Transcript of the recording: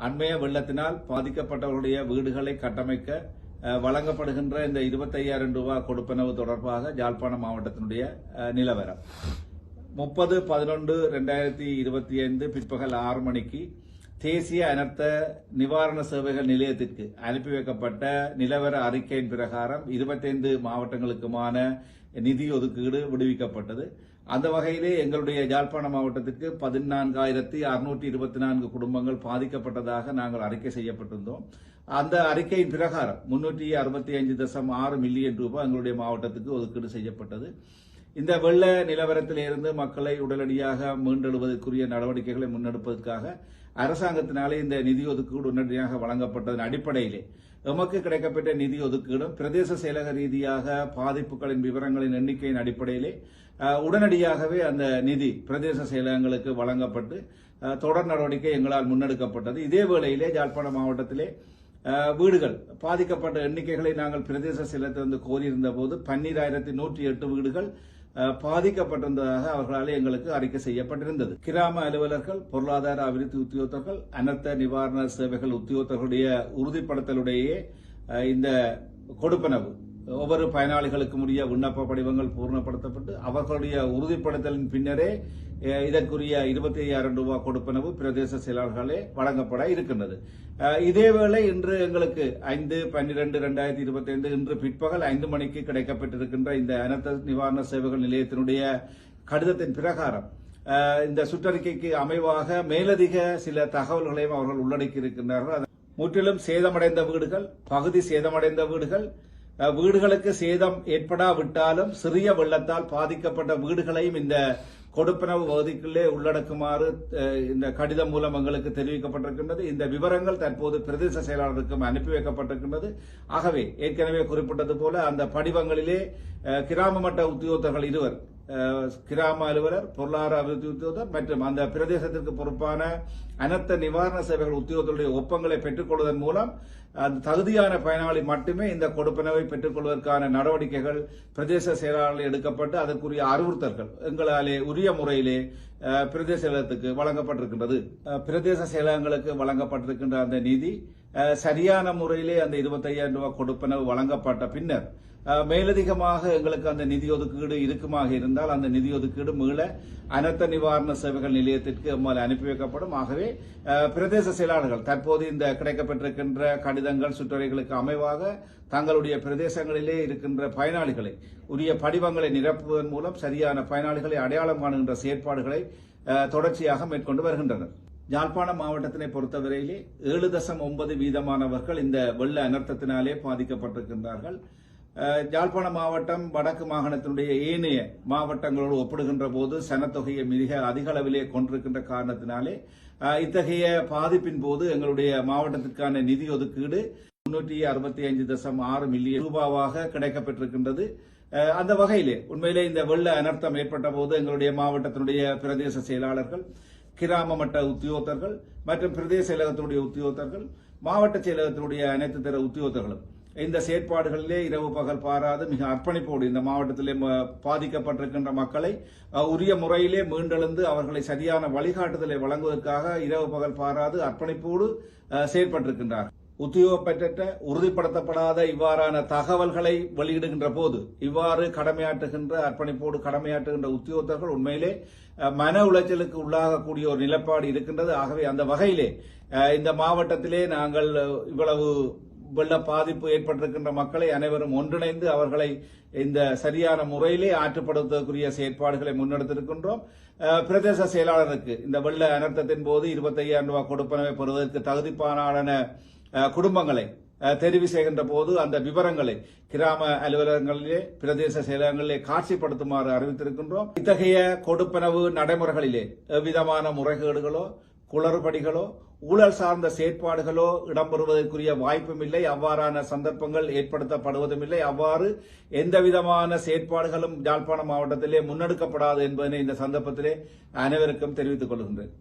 அண்மைய வெள்ளத்தினால் பாதிக்கப்பட்டவர்களுடைய வீடுகளை கட்டமைக்க வழங்கப்படுகின்ற இந்த 25,000 ரூபாய் கொடுப்பனவு தொடர்பாக யாழ்ப்பாணம் மாவட்டத்தினுடைய நிலவரம் 30/11/2025 பிற்பகல் 6 மணிக்கு தேசிய அனர்த்த நிவாரண சேவைகள் நிலையத்திற்கு அனுப்பி வைக்கப்பட்ட நிலவர அறிக்கையின் பிரகாரம் 25 மாவட்டங்களுக்குமான நிதி ஒதுக்கீடு விடுவிக்கப்பட்டது. அந்த வகையிலே எங்களுடைய யாழ்ப்பாணம் மாவட்டத்திற்கு 14,624 குடும்பங்கள் பாதிக்கப்பட்டதாக நாங்கள் அறிக்கை செய்யப்பட்டிருந்தோம். அந்த அறிக்கையின் பிரகாரம் 365.6 மில்லியன் ரூபாய் எங்களுடைய மாவட்டத்துக்கு ஒதுக்கீடு செய்யப்பட்டது. இந்த வெள்ள நிலவரத்திலிருந்து மக்களை உடனடியாக மீண்டெழுவதற்குரிய நடவடிக்கைகளை முன்னெடுப்பதற்காக அரசாங்கத்தினாலே இந்த நிதி ஒதுக்கீடு உடனடியாக வழங்கப்பட்டதன் அடிப்படையிலே எமக்கு கிடைக்கப்பட்ட நிதி ஒதுக்கீடும் பிரதேச செயலக ரீதியாக பாதிப்புகளின் விவரங்களின் எண்ணிக்கையின் அடிப்படையிலே உடனடியாகவே அந்த நிதி பிரதேச செயலகங்களுக்கு வழங்கப்பட்டு தொடர் நடவடிக்கை எங்களால் முன்னெடுக்கப்பட்டது. இதே வேளையிலே யாழ்ப்பாணம் மாவட்டத்திலே வீடுகள் பாதிக்கப்பட்ட எண்ணிக்கைகளை நாங்கள் பிரதேச செயலகத்திலிருந்து கோரியிருந்த போது 12,108 வீடுகள் பாதிக்கப்பட்டிருந்ததாக அவர்களால் எங்களுக்கு அறிக்கை செய்யப்பட்டிருந்தது. கிராம அலுவலர்கள், பொருளாதார அபிவிருத்தி உத்தியோகத்தர்கள், அனர்த்த நிவாரண சேவைகள் உத்தியோகத்தர்களுடைய உறுதிப்படுத்தலுடைய இந்த கொடுப்பனவு ஒவ்வொரு பயனாளிகளுக்கும் உரிய விண்ணப்ப படிவங்கள் பூர்ணப்படுத்தப்பட்டு அவர்களுடைய உறுதிப்படுத்தலின் பின்னரே இதற்குரிய 25,000 ரூபாய் கொடுப்பனவு பிரதேச செயலாளர்களே வழங்கப்பட இருக்கின்றது. இதேவேளை இன்று எங்களுக்கு 5/12/2025 இன்று பிற்பகல் 5 மணிக்கு கிடைக்கப்பட்டிருக்கின்ற இந்த அனர்த்த நிவாரண சேவைகள் நிலையத்தினுடைய கடிதத்தின் பிரகாரம் இந்த சுற்றறிக்கைக்கு அமைவாக மேலதிக சில தகவல்களையும் அவர்கள் உள்ளடக்கி இருக்கின்றார்கள். முற்றிலும் சேதமடைந்த வீடுகள், பகுதி சேதமடைந்த வீடுகள், வீடுகளுக்கு சேதம் ஏற்படாவிட்டாலும் சிறிய வெள்ளத்தால் பாதிக்கப்பட்ட வீடுகளையும் இந்த கொடுப்பனவு பகுதிக்குள்ளே உள்ளடக்குமாறு இந்த கடிதம் மூலம் எங்களுக்கு தெரிவிக்கப்பட்டிருக்கின்றது. இந்த விவரங்கள் தற்போது பிரதேச செயலாளருக்கும் அனுப்பி வைக்கப்பட்டிருக்கின்றது. ஆகவே ஏற்கனவே குறிப்பிட்டது போல அந்த படிவங்களிலே கிராம மட்ட உத்தியோகத்தர்கள் இருவர், கிராம அலுவலர், பொருளாதார அபிவிருத்தி உத்தியோகத்தர் மற்றும் அந்த பிரதேசத்திற்கு பொறுப்பான அனர்த்த நிவாரண சேவைகள் உத்தியோகத்தருடைய ஒப்பங்களை பெற்றுக் கொள்வதன் மூலம் அந்த தகுதியான பயனாளி மட்டுமே இந்த கொடுப்பனவை பெற்றுக் கொள்வதற்கான நடவடிக்கைகள் பிரதேச செயலாளர்கள் எடுக்கப்பட்டு அதற்குரிய அறிவுறுத்தல்கள் எங்களாலே உரிய முறையிலே பிரதேச செயலகத்துக்கு வழங்கப்பட்டிருக்கின்றது. பிரதேச செயலகங்களுக்கு வழங்கப்பட்டிருக்கின்ற அந்த நிதி சரியான முறையிலே அந்த 25,000 ரூபாய் கொடுப்பனவு வழங்கப்பட்ட பின்னர் மேலதிகமாக எங்களுக்கு அந்த நிதி ஒதுக்கீடு இருக்குமாக இருந்தால் அந்த நிதி ஒதுக்கீடு மீள அனர்த்த நிவாரண சேவைகள் நிலையத்திற்கு அனுப்பி வைக்கப்படும். ஆகவே பிரதேச செயலாளர்கள் தற்போது இந்த கிடைக்கப்பட்டிருக்கின்ற கடிதங்கள் சுற்றறிகளுக்கு அமைவாக தங்களுடைய பிரதேசங்களிலே இருக்கின்ற பயனாளிகளை உரிய படிவங்களை நிரப்புவதன் மூலம் சரியான பயனாளிகளை அடையாளம் காணுகின்ற செயற்பாடுகளை தொடர்ச்சியாக மேற்கொண்டு வருகின்றனர். யாழ்ப்பாணம் மாவட்டத்தினை பொறுத்தவரையிலே 7.9% இந்த வெள்ள அனர்த்தத்தினாலே பாதிக்கப்பட்டிருக்கின்றார்கள். யாழ்ப்பாணம் மாவட்டம் வடக்கு மாகாணத்தினுடைய ஏனைய மாவட்டங்களோடு ஒப்பிடுகின்ற போது சனத்தொகையை மிக அதிக அளவிலே கொண்டிருக்கின்ற காரணத்தினாலே இத்தகைய பாதிப்பின் போது எங்களுடைய மாவட்டத்திற்கான நிதி ஒதுக்கீடு 365.6 மில்லியன் ரூபாவாக கிடைக்கப்பட்டிருக்கின்றது. அந்த வகையிலே உண்மையிலே இந்த வெள்ள அனர்த்தம் ஏற்பட்ட போது எங்களுடைய மாவட்டத்தினுடைய பிரதேச செயலாளர்கள், கிராம மட்ட உத்தியோகத்தர்கள் மற்றும் பிரதேச செயலகத்தினுடைய உத்தியோகத்தர்கள், மாவட்ட செயலகத்தினுடைய அனைத்து தர உத்தியோகத்தர்களும் இந்த செயற்பாடுகளிலே இரவு பகல் பாராது மிக அர்ப்பணிப்போடு இந்த மாவட்டத்திலே பாதிக்கப்பட்டிருக்கின்ற மக்களை உரிய முறையிலே மீண்டெழுந்து அவர்களை சரியான வழிகாட்டுதலை வழங்குவதற்காக இரவு பகல் பாராது அர்ப்பணிப்போடு செயற்பட்டிருக்கின்றார். உத்தியோகப்பற்ற உறுதிப்படுத்தப்படாத இவ்வாறான தகவல்களை வெளியிடுகின்ற போது இவ்வாறு கடமையாற்றுகின்ற அர்ப்பணிப்போடு கடமையாற்றுகின்ற உத்தியோகத்தர்கள் உண்மையிலே மன உளைச்சலுக்கு உள்ளாகக்கூடிய ஒரு நிலைப்பாடு இருக்கின்றது. ஆகவே அந்த வகையிலே இந்த மாவட்டத்திலே நாங்கள் இவ்வளவு வெள்ள பாதிப்பு ஏற்பட்டிருக்கின்ற மக்களை அனைவரும் ஒன்றிணைந்து அவர்களை இந்த சரியான முறையிலே ஆற்றுப்படுத்துவதற்குரிய செயற்பாடுகளை முன்னெடுத்திருக்கின்றோம். பிரதேச செயலாளருக்கு இந்த வெள்ள அனர்த்தத்தின் போது 25,000 ரூபாய் கொடுப்பனவை பெறுவதற்கு தகுதிப்பான குடும்பங்களை தெரிவு செய்கின்ற போது அந்த விவரங்களை கிராம அலுவலகங்களிலே பிரதேச செயலகங்களிலே காட்சிப்படுத்துமாறு அறிவித்திருக்கின்றோம். இத்தகைய கொடுப்பனவு நடைமுறைகளிலே எவ்விதமான முறைகேடுகளோ குளறுபடிகளோ ஊழல் சார்ந்த செயற்பாடுகளோ இடம்பெறுவதற்குரிய வாய்ப்பும் இல்லை. அவ்வாறான சந்தர்ப்பங்கள் ஏற்படுத்தப்படுவதும் இல்லை. அவ்வாறு எந்தவிதமான செயற்பாடுகளும் யாழ்ப்பாணம் மாவட்டத்திலே முன்னெடுக்கப்படாது என்பதனை இந்த சந்தர்ப்பத்திலே அனைவருக்கும் தெரிவித்துக் கொள்கின்றேன்.